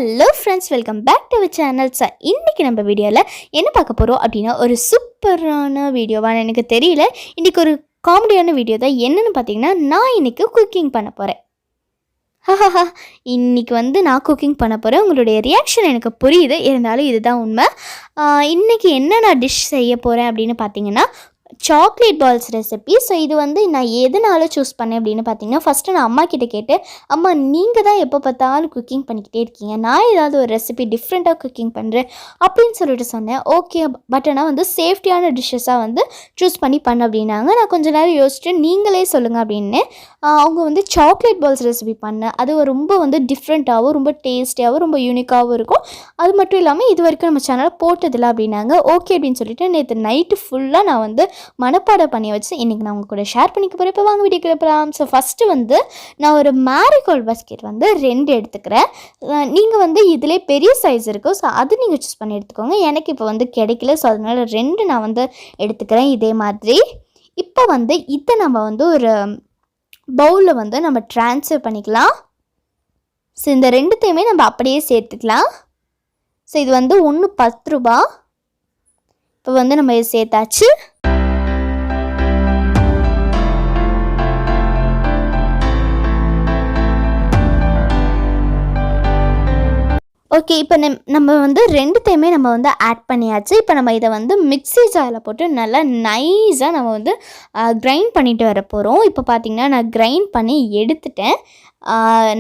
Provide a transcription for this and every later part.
Hello friends, welcome back to our channel. Sir இன்றைக்கி நம்ம வீடியோவில் என்ன பார்க்க போகிறோம் அப்படின்னா, ஒரு சூப்பரான வீடியோவான எனக்கு தெரியல. இன்றைக்கி ஒரு காமெடியான வீடியோ தான். என்னென்னு பார்த்தீங்கன்னா, நான் இன்றைக்கி குக்கிங் பண்ண போகிறேன். இன்றைக்கி நான் குக்கிங் பண்ண போகிறேன். உங்களுடைய ரியாக்ஷன் எனக்கு புரியுது, இருந்தாலும் இதுதான் உண்மை. இன்றைக்கி என்ன நான் டிஷ் செய்ய போகிறேன் அப்படின்னு பார்த்தீங்கன்னா, சாக்லேட் பால்ஸ் ரெசிபி. ஸோ இது நான் எதனால சூஸ் பண்ணேன் அப்படின்னு பார்த்தீங்கன்னா, ஃபஸ்ட்டு நான் அம்மா கிட்டே கேட்டு, அம்மா நீங்கள் தான் எப்போ பார்த்தாலும் குக்கிங் பண்ணிக்கிட்டே இருக்கீங்க, நான் ஏதாவது ஒரு ரெசிபி டிஃப்ரெண்ட்டாக குக்கிங் பண்ணுறேன் அப்படின்னு சொல்லிட்டு சொன்னேன். ஓகே, பட் ஆனால் சேஃப்டியான டிஷ்ஷஸாக சூஸ் பண்ணி பண்ண அப்படின்னாங்க. நான் கொஞ்சம் நேரம் யோசிச்சுட்டு நீங்களே சொல்லுங்கள் அப்படின்னு அவங்க சாக்லேட் பால்ஸ் ரெசிபி பண்ணேன். அது ரொம்ப டிஃப்ரெண்ட்டாகவும் ரொம்ப டேஸ்டியாகவும் ரொம்ப யூனிக்காகவும் இருக்கும். அது மட்டும் இல்லாமல் இது வரைக்கும் நம்ம சேனலில் போட்டதில்லை அப்படின்னாங்க. ஓகே அப்படின்னு சொல்லிட்டு நேற்று நைட்டு ஃபுல்லாக நான் மனப்பாடம் பண்ணி வச்சு இன்றைக்கி நான் உங்கள் கூட ஷேர் பண்ணிக்க போகிறேன். இப்போ வாங்க வீடியோக்குள்ள போகலாம். ஸோ ஃபஸ்ட்டு நான் ஒரு மேரிகோல்ட் பாஸ்கெட் 2 எடுத்துக்கிறேன். நீங்கள் இதிலே பெரிய சைஸ் இருக்கும், ஸோ அது நீங்கள் சூஸ் பண்ணி எடுத்துக்கோங்க. எனக்கு இப்போ கிடைக்கல, ஸோ அதனால் 2 நான் எடுத்துக்கிறேன். இதே மாதிரி இப்போ இதை நம்ம ஒரு பவுலில் நம்ம ட்ரான்ஸ்ஃபர் பண்ணிக்கலாம். ஸோ இந்த 2த்தையுமே நம்ம அப்படியே சேர்த்துக்கலாம். ஸோ இது ஒன்று 10 ரூபா. இப்போ நம்ம இது சேர்த்தாச்சு. ஓகே, இப்போ நம்ம 2த்தையுமே நம்ம ஆட் பண்ணியாச்சு. இப்போ நம்ம இதை மிக்ஸி ஜாரில் போட்டு நல்லா நைஸாக நம்ம கிரைண்ட் பண்ணிட்டு வர போகிறோம். இப்போ பார்த்திங்கன்னா நான் கிரைண்ட் பண்ணி எடுத்துட்டேன்.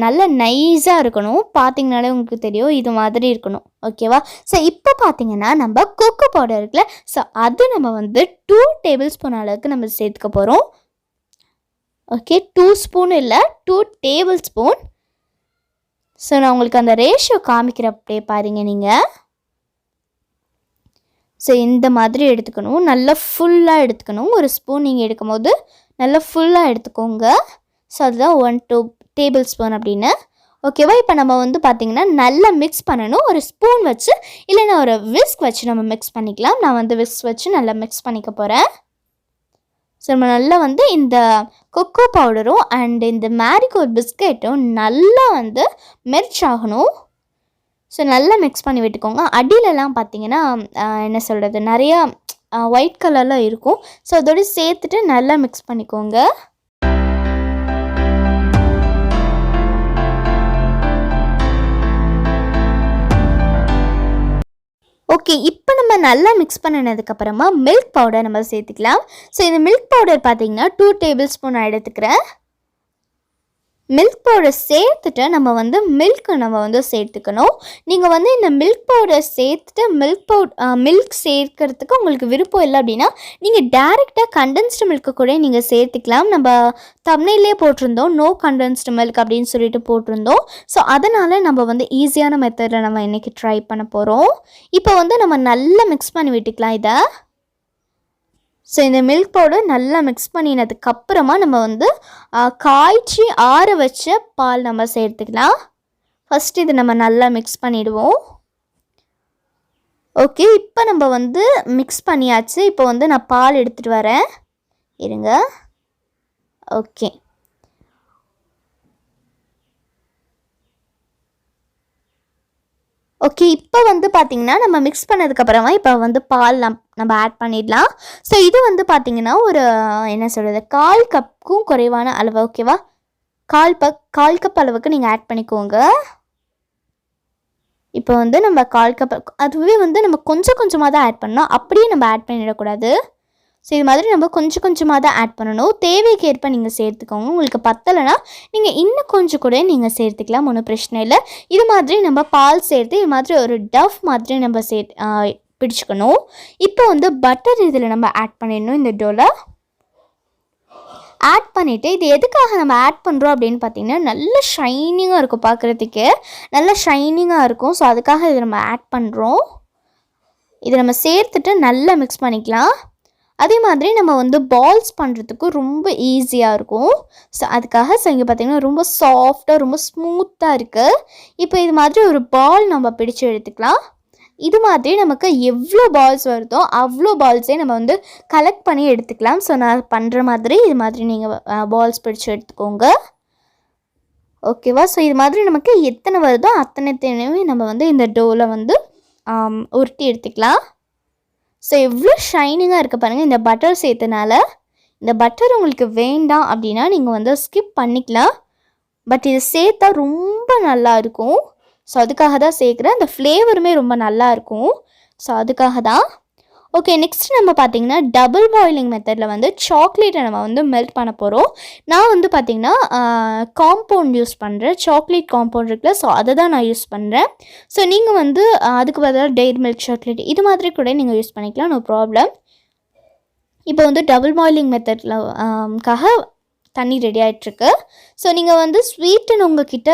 நல்லா நைஸாக இருக்கணும். பார்த்திங்கனாலே உங்களுக்கு தெரியும், இது மாதிரி இருக்கணும். ஓகேவா? ஸோ இப்போ பார்த்திங்கன்னா நம்ம கொக்கோ பவுடர் இருக்குல்ல, ஸோ அது நம்ம 2 டேபிள் ஸ்பூன் அளவுக்கு நம்ம சேர்த்துக்க போகிறோம். ஓகே, 2 ஸ்பூன் இல்லை, 2 டேபிள் ஸ்பூன். ஸோ நான் உங்களுக்கு அந்த ரேஷியோ காமிக்கிறப்பே பாருங்கள் நீங்கள். ஸோ இந்த மாதிரி எடுத்துக்கணும், நல்லா ஃபுல்லாக எடுத்துக்கணும். ஒரு ஸ்பூன் நீங்கள் எடுக்கும் போது நல்லா ஃபுல்லாக எடுத்துக்கோங்க. ஸோ அதுதான் 1-2 டேபிள் ஸ்பூன் அப்படின்னு. ஓகேவா? இப்போ நம்ம பார்த்திங்கன்னா நல்லா மிக்ஸ் பண்ணணும். ஒரு ஸ்பூன் வச்சு இல்லைன்னா ஒரு விஸ்க் வச்சு நம்ம மிக்ஸ் பண்ணிக்கலாம். நான் விஸ்க் வச்சு நல்லா மிக்ஸ் பண்ணிக்க போகிறேன். ஸோ நம்ம நல்லா இந்த கொக்கோ பவுடரும் அண்ட் இந்த மேரிகோல்ட் பிஸ்கெட்டும் நல்லா மெர்ச் ஆகணும். ஸோ நல்லா மிக்ஸ் பண்ணி விட்டுக்கோங்க. அடியிலலாம் பார்த்திங்கன்னா என்ன சொல்கிறது, நிறையா ஒயிட் கலரில் இருக்கும். ஸோ அதோடு சேர்த்துட்டு நல்லா மிக்ஸ் பண்ணிக்கோங்க. ஓகே, இப்போ நம்ம நல்லா மிக்ஸ் பண்ணினதுக்கப்புறமா மில்க் பவுடர் நம்ம சேர்த்துக்கலாம். ஸோ இந்த மில்க் பவுடர் பார்த்திங்கன்னா 2 டேபிள் ஸ்பூன் நான் எடுத்துக்கிறேன். மில்க் பவுடர் சேர்த்துட்டு நம்ம மில்க்கு நம்ம சேர்த்துக்கணும். நீங்கள் இந்த மில்க் பவுடர் சேர்த்துட்டு மில்க் சேர்க்கறதுக்கு உங்களுக்கு விருப்பம் இல்லை அப்படின்னா நீங்கள் டேரெக்டாக கண்டென்ஸ்டு மில்க்கு கூட நீங்கள் சேர்த்துக்கலாம். நம்ம தம்ப்நெயிலே போட்டிருந்தோம், நோ கண்டென்ஸ்டு மில்க் அப்படின்னு சொல்லிட்டு போட்டிருந்தோம். ஸோ அதனால் நம்ம ஈஸியான மெத்தடில் நம்ம இன்றைக்கி ட்ரை பண்ண போகிறோம். இப்போ நம்ம நல்லா மிக்ஸ் பண்ணி விட்டுக்கலாம் இதை. ஸோ இந்த மில்க் பவுடர் நல்லா மிக்ஸ் பண்ணினதுக்கப்புறமா நம்ம காய்ச்சி ஆற வச்ச பால் நம்ம சேர்த்துக்கலாம். ஃபஸ்ட்டு இதை நம்ம நல்லா மிக்ஸ் பண்ணிவிடுவோம். ஓகே, இப்போ நம்ம மிக்ஸ் பண்ணியாச்சு. இப்போ நான் பால் எடுத்துகிட்டு வரேன், இருங்க. ஓகே, ஓகே இப்போ பார்த்திங்கன்னா நம்ம மிக்ஸ் பண்ணதுக்கப்புறமா இப்போ பால் நம்ம ஆட் பண்ணிடலாம். ஸோ இது பார்த்திங்கன்னா ஒரு என்ன சொல்கிறது, 1/4 கப்புக்கும் குறைவான அளவு. ஓகேவா? 1/4 கப் அளவுக்கு நீங்கள் ஆட் பண்ணிக்கோங்க. இப்போ நம்ம 1/4 கப், அதுவே நம்ம கொஞ்சம் கொஞ்சமாக தான் ஆட் பண்ணணும், அப்படியே நம்ம ஆட் பண்ணிடக்கூடாது. ஸோ இது மாதிரி நம்ம கொஞ்சம் கொஞ்சமாக தான் ஆட் பண்ணணும். தேவைக்கு ஏற்ப நீங்கள் சேர்த்துக்கோங்க. உங்களுக்கு பத்தலைன்னா நீங்கள் இன்னும் கொஞ்சம் கூட நீங்கள் சேர்த்துக்கலாம், ஒன்றும் பிரச்சனை இல்லை. இது மாதிரி நம்ம பால் சேர்த்து இது மாதிரி ஒரு டஃப் மாதிரி நம்ம பிடிச்சிக்கணும். இப்போ பட்டர் இதில் நம்ம ஆட் பண்ணிடணும். இந்த டோவில் ஆட் பண்ணிவிட்டு இது எதுக்காக நம்ம ஆட் பண்ணுறோம் அப்படின்னு பார்த்திங்கன்னா, நல்ல ஷைனிங்காக இருக்கும், பார்க்குறதுக்கு நல்ல ஷைனிங்காக இருக்கும். ஸோ அதுக்காக இதை நம்ம ஆட் பண்ணுறோம். இதை நம்ம சேர்த்துட்டு நல்லா மிக்ஸ் பண்ணிக்கலாம். அதே மாதிரி நம்ம பால்ஸ் பண்ணுறதுக்கு ரொம்ப ஈஸியாக இருக்கும். ஸோ அதுக்காக இங்கே பார்த்திங்கன்னா ரொம்ப சாஃப்டாக ரொம்ப ஸ்மூத்தாக இருக்குது. இப்போ இது மாதிரி ஒரு பால் நம்ம பிடிச்சி எடுத்துக்கலாம். இது மாதிரி நமக்கு எவ்வளோ பால்ஸ் வருதோ அவ்வளோ பால்ஸே நம்ம கலெக்ட் பண்ணி எடுத்துக்கலாம். ஸோ நான் பண்ணுற மாதிரி இது மாதிரி நீங்கள் பால்ஸ் பிடிச்சி எடுத்துக்கோங்க. ஓகேவா? ஸோ இது மாதிரி நமக்கு எத்தனை வருதோ அத்தனைத்தையுமே நம்ம வந்து இந்த டோவில் வந்து உருட்டி எடுத்துக்கலாம். ஸோ எவ்வளோ ஷைனிங்காக இருக்குது பாருங்கள் இந்த பட்டர் சேர்த்தனால. இந்த பட்டர் உங்களுக்கு வேண்டாம் அப்படின்னா நீங்கள் வந்து ஸ்கிப் பண்ணிக்கலாம். பட் இது சேர்த்தா ரொம்ப நல்லா இருக்கும். ஸோ அதுக்காக தான் சேர்க்குறேன். அந்த ஃப்ளேவருமே ரொம்ப நல்லா இருக்கும். ஸோ அதுக்காக தான். ஓகே, நெக்ஸ்ட் நம்ம பார்த்திங்கன்னா டபுள் பாயிலிங் மெத்தடில் வந்து சாக்லேட்டை நம்ம வந்து மெல்ட் பண்ண போகிறோம். நான் வந்து பார்த்திங்கன்னா காம்பவுண்ட் யூஸ் பண்ணுறேன். சாக்லேட் காம்பவுண்ட் இருக்குல்ல, ஸோ அதை தான் நான் யூஸ் பண்ணுறேன். ஸோ நீங்கள் வந்து அதுக்கு பதிலாக டெய்ரி மில்க் சாக்லேட் இது மாதிரி கூட நீங்கள் யூஸ் பண்ணிக்கலாம், நோ ப்ராப்ளம். இப்போ வந்து டபுள் பாயிலிங் மெத்தடில் தண்ணி ரெடி ஆகிட்டுருக்கு. ஸோ நீங்கள் வந்து ஸ்வீட்டன் உங்கள்கிட்ட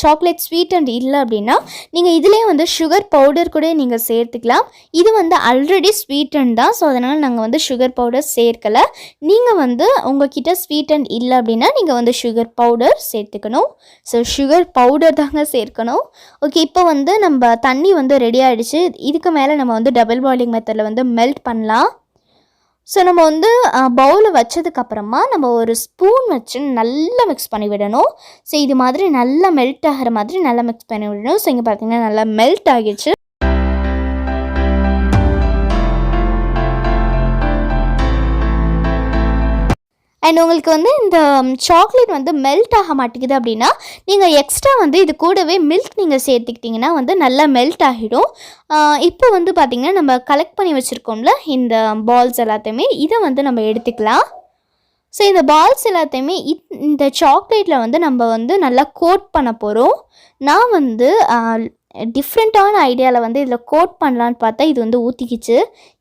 சாக்லேட் ஸ்வீட்டன் இல்லை அப்படின்னா நீங்கள் இதிலே வந்து சுகர் பவுடர் கூட நீங்கள் சேர்த்துக்கலாம். இது வந்து ஆல்ரெடி ஸ்வீட்டன் தான், ஸோ அதனால் நாங்கள் வந்து சுகர் பவுடர் சேர்க்கலை. நீங்கள் வந்து உங்கள்கிட்ட ஸ்வீட்டன் இல்லை அப்படின்னா நீங்கள் வந்து சுகர் பவுடர் சேர்த்துக்கணும். ஸோ சுகர் பவுடர் தாங்க சேர்க்கணும். ஓகே, இப்போ வந்து நம்ம தண்ணி வந்து ரெடி ஆகிடுச்சு. இதுக்கு மேலே நம்ம வந்து டபுள் பாயிலிங் மெத்தடில் வந்து மெல்ட் பண்ணலாம். ஸோ நம்ம வந்து பவுலில் வச்சதுக்கப்புறமா நம்ம ஒரு ஸ்பூன் வச்சு நல்லா மிக்ஸ் பண்ணி விடணும். ஸோ இது மாதிரி நல்லா மெல்ட் ஆகிற மாதிரி நல்லா மிக்ஸ் பண்ணி விடணும். ஸோ இங்கே பார்த்தீங்கன்னா நல்லா மெல்ட் ஆகிடுச்சு. அண்ட் உங்களுக்கு வந்து இந்த சாக்லேட் வந்து மெல்ட் ஆக மாட்டேங்குது அப்படின்னா நீங்கள் எக்ஸ்ட்ரா வந்து இது கூடவே மில்க் நீங்கள் சேர்த்துக்கிட்டிங்கன்னா வந்து நல்லா மெல்ட் ஆகிடும். இப்போ வந்து பார்த்திங்கன்னா நம்ம கலெக்ட் பண்ணி வச்சுருக்கோம்ல இந்த பால்ஸ் எல்லாத்தையுமே இதை வந்து நம்ம எடுத்துக்கலாம். ஸோ இந்த பால்ஸ் எல்லாத்தையுமே இந்த சாக்லேட்டில் வந்து நம்ம வந்து நல்லா கோட் பண்ண போகிறோம். நான் வந்து டிஃப்ரெண்ட்டான ஐடியாவில் வந்து இதில் கோட் பண்ணலான்னு பார்த்தா இது வந்து ஊற்றிக்கிச்சு.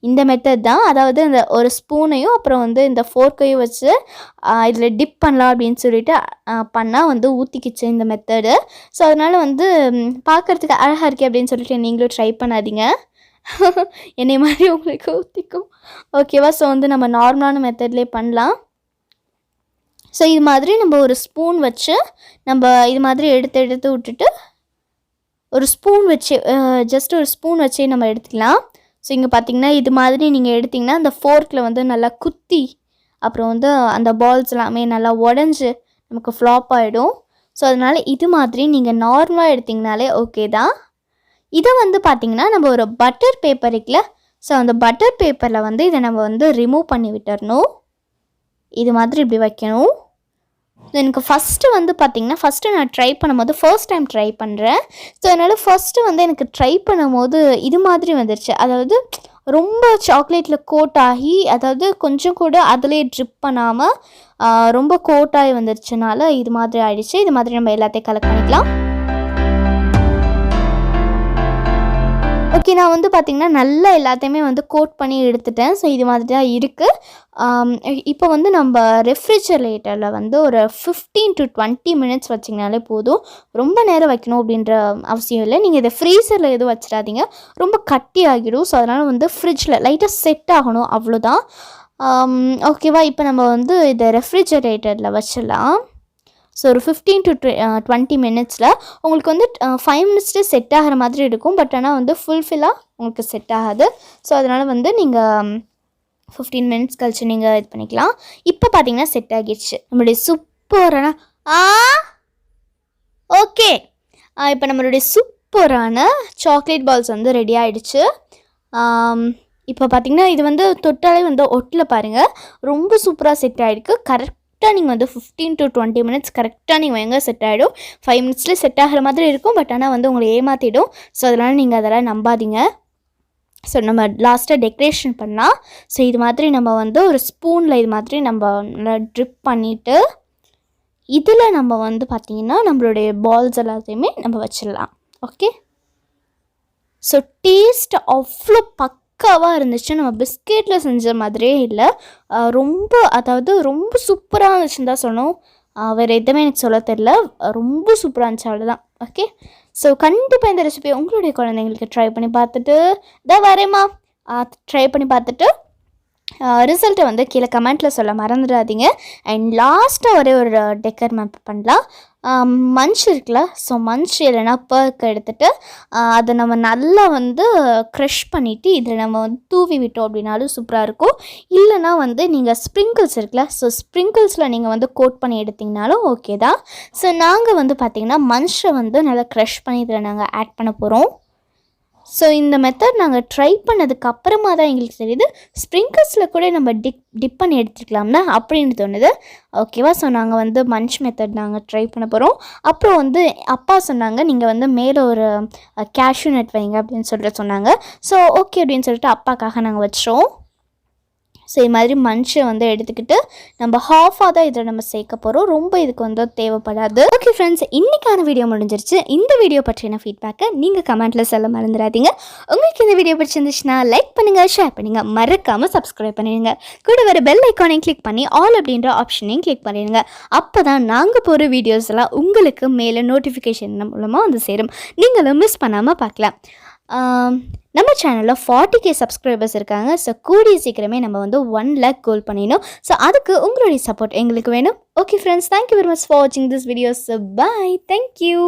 இந்த மெத்தட் தான், அதாவது இந்த ஒரு ஸ்பூனையும் அப்புறம் வந்து இந்த ஃபோர்க்கையும் வச்சு இதில் டிப் பண்ணலாம் அப்படின்னு சொல்லிட்டு பண்ணால் வந்து ஊற்றிக்கிச்சு இந்த மெத்தடு. ஸோ அதனால் வந்து பார்க்குறதுக்கு அழகாக இருக்கே அப்படின்னு சொல்லிட்டு நீங்களும் ட்ரை பண்ணாதீங்க, என்னை மாதிரி உங்களுக்கு ஊற்றிக்கும். ஓகேவா? ஸோ வந்து நம்ம நார்மலான மெத்தட்லேயே பண்ணலாம். ஸோ இது மாதிரி நம்ம ஒரு ஸ்பூன் வச்சு நம்ம இது மாதிரி எடுத்து விட்டுட்டு ஒரு ஸ்பூன் வச்சு ஜஸ்ட் ஒரு ஸ்பூன் வச்சே நம்ம எடுத்துக்கலாம். ஸோ இங்கே பார்த்திங்கன்னா இது மாதிரி நீங்கள் எடுத்திங்கன்னா அந்த ஃபோர்க்கில் வந்து நல்லா குத்தி அப்புறம் வந்து அந்த பால்ஸ் எல்லாமே நல்லா உடஞ்சி நமக்கு ஃப்ளாப் ஆகிடும். ஸோ அதனால் இது மாதிரி நீங்கள் நார்மலாக எடுத்திங்கனாலே ஓகே தான். இதை வந்து பார்த்திங்கன்னா நம்ம ஒரு பட்டர் பேப்பர் இருக்குல்ல, ஸோ அந்த பட்டர் பேப்பரில் வந்து இதை நம்ம வந்து ரிமூவ் பண்ணி விட்டுறணும். இது மாதிரி இப்படி வைக்கணும். எனக்கு ஃபஸ்ட்டு வந்து பார்த்திங்கன்னா ஃபஸ்ட்டு நான் ட்ரை பண்ணும்போது ஃபர்ஸ்ட் டைம் ட்ரை பண்ணுறேன். ஸோ அதனால் ஃபஸ்ட்டு வந்து எனக்கு ட்ரை பண்ணும்போது இது மாதிரி வந்துருச்சு. அதாவது ரொம்ப சாக்லேட்டில் கோட் ஆகி, அதாவது கொஞ்சம் கூட அதிலே ட்ரிப் பண்ணாமல் ரொம்ப கோட்டாகி வந்துருச்சுனால இது மாதிரி ஆகிடுச்சு. இது மாதிரி நம்ம எல்லாத்தையும் கலெக்ட் பண்ணிக்கலாம். ஓகே, நான் வந்து பார்த்திங்கன்னா நல்லா எல்லாத்தையுமே வந்து கோட் பண்ணி எடுத்துட்டேன். ஸோ இது மாதிரி தான் இருக்குது. இப்போ வந்து நம்ம ரெஃப்ரிஜரேட்டரில் வந்து ஒரு 15 to 20 மினிட்ஸ் வச்சிங்கனாலே போதும். ரொம்ப நேரம் வைக்கணும் அப்படின்ற அவசியம் இல்லை. நீங்கள் இதை ஃப்ரீசரில் எதுவும் வச்சிடாதீங்க, ரொம்ப கட்டி ஆகிடும். ஸோ அதனால் வந்து ஃப்ரிட்ஜில் லைட்டாக செட் ஆகணும், அவ்வளோதான். ஓகேவா? இப்போ நம்ம வந்து இதை ரெஃப்ரிஜரேட்டரில் வச்சிடலாம். ஸோ ஒரு 15 to 20 மினிட்ஸில் உங்களுக்கு வந்து 5 மினிட்ஸ்லேயே செட் ஆகிற மாதிரி இருக்கும். பட் ஆனால் வந்து ஃபுல்ஃபில்லாக உங்களுக்கு செட் ஆகாது. ஸோ அதனால் வந்து நீங்கள் 15 மினிட்ஸ் கழிச்சு நீங்கள் இது பண்ணிக்கலாம். இப்போ பார்த்தீங்கன்னா செட் ஆகிடுச்சு நம்மளுடைய சூப்பரான ஓகே இப்போ நம்மளுடைய சூப்பரான சாக்லேட் பால்ஸ் வந்து ரெடி ஆகிடுச்சு. இப்போ பார்த்திங்கன்னா இது வந்து தொட்டாலே வந்து ஒட்டில் பாருங்கள் ரொம்ப சூப்பராக செட் ஆகிருக்கு. கரெக்டாக நீங்கள் வந்து 15 to 20 மினிட்ஸ் கரெக்டாக நீங்கள் எங்கே செட் ஆகிடும். 5 மினிட்ஸ்லேயே செட் ஆகிற மாதிரி இருக்கும். பட் ஆனால் வந்து உங்களை ஏமாற்றிடும். ஸோ அதனால் நீங்கள் அதெல்லாம் நம்பாதீங்க. ஸோ நம்ம லாஸ்ட்டாக டெக்கரேஷன் பண்ணலாம். ஸோ இது மாதிரி நம்ம வந்து ஒரு ஸ்பூனில் இது மாதிரி நம்ம நல்லா ட்ரிப் பண்ணிவிட்டு இதில் நம்ம வந்து பார்த்திங்கன்னா நம்மளுடைய பால்ஸ் எல்லாத்தையுமே நம்ம வச்சிடலாம். ஓகே, ஸோ டேஸ்ட் அவ்வளோ பக்காவாக இருந்துச்சு. நம்ம பிஸ்கெட்டில் செஞ்ச மாதிரியே இல்லை, ரொம்ப அதாவது ரொம்ப சூப்பராக இருந்துச்சுன்னு தான் சொன்னோம். வேறு எதுவுமே எனக்கு சொல்ல தெரில, ரொம்ப சூப்பராக இருந்துச்சு, அவ்வளோதான். ஓகே, ஸோ கண்டிப்பாக இந்த ரெசிபியை உங்களுடைய குழந்தைங்களுக்கு ட்ரை பண்ணி பார்த்துட்டு வரேம்மா ட்ரை பண்ணி பார்த்துட்டு ரிசல்ட்டை வந்து கீழே கமெண்ட்டில் சொல்ல மறந்துடாதீங்க. அண்ட் லாஸ்ட்டாக ஒரே ஒரு டெக்கர் மேப் பண்ணலாம். மஞ்ச் இருக்குல்ல, ஸோ மஞ்ச் இல்லைனா பர்க் எடுத்துகிட்டு அதை நம்ம நல்லா வந்து க்ரஷ் பண்ணிவிட்டு இதில் நம்ம வந்து தூவி விட்டோம் அப்படின்னாலும் சூப்பராக இருக்கும். இல்லைனா வந்து நீங்கள் ஸ்ப்ரிங்கிள்ஸ் இருக்குல்ல, ஸோ ஸ்ப்ரிங்கிள்ஸில் நீங்கள் வந்து கோட் பண்ணி எடுத்திங்கனாலும் ஓகே தான். ஸோ நாங்கள் வந்து பார்த்திங்கன்னா மஞ்சை வந்து நல்லா க்ரஷ் பண்ணி இதில் நாங்கள் ஆட் பண்ண போகிறோம். ஸோ இந்த மெத்தட் நாங்கள் ட்ரை பண்ணதுக்கு அப்புறமா தான் எங்களுக்கு தெரியுது ஸ்ப்ரிங்கிள்ஸில் கூட நம்ம டிப் பண்ணி எடுத்துக்கலாம்னா அப்படின்னு தோணுது. ஓகேவா? ஸோ நாங்கள் வந்து மஞ்ச் மெத்தட் நாங்கள் ட்ரை பண்ண போகிறோம். அப்புறம் வந்து அப்பா சொன்னாங்க, நீங்கள் வந்து மேலே ஒரு கேஷ்யூ நட் வைங்க அப்படின்னு சொல்லிட்டு சொன்னாங்க. ஸோ ஓகே அப்படின்னு சொல்லிட்டு அப்பாக்காக நாங்கள் வச்சோம். ஸோ இது மாதிரி மஞ்சை வந்து எடுத்துக்கிட்டு நம்ம ஹாஃபாக தான் இதில் நம்ம சேர்க்க போகிறோம். ரொம்ப இதுக்கு வந்து தேவைப்படாது. ஓகே ஃப்ரெண்ட்ஸ், இன்றைக்கான வீடியோ முடிஞ்சிருச்சு. இந்த வீடியோ பற்றின ஃபீட்பேக்கை நீங்கள் கமெண்ட்டில் சொல்ல மறந்துடாதீங்க. உங்களுக்கு இந்த வீடியோ பிடிச்சிருந்துச்சுன்னா லைக் பண்ணுங்கள், ஷேர் பண்ணுங்கள், மறக்காமல் சப்ஸ்கிரைப் பண்ணிடுங்க. கூட வர பெல் ஐக்கானையும் கிளிக் பண்ணி ஆல் அப்படின்ற ஆப்ஷனையும் கிளிக் பண்ணிடுங்க. அப்போ தான் நாங்கள் போகிற வீடியோஸ் எல்லாம் உங்களுக்கு மேலே நோட்டிஃபிகேஷன் மூலமாக வந்து சேரும். நீங்களும் மிஸ் பண்ணாமல் பார்க்கலாம். நம்ம சேனலில் 40K சப்ஸ்கிரைபர்ஸ் இருக்காங்க. ஸோ கூடிய சீக்கிரமே நம்ம வந்து 1 lakh கோல் பண்ணிடணும். ஸோ அதுக்கு உங்களுடைய சப்போர்ட் எங்களுக்கு வேணும். Okay friends, thank you very much for வாட்சிங் திஸ் வீடியோஸ். Bye, thank you.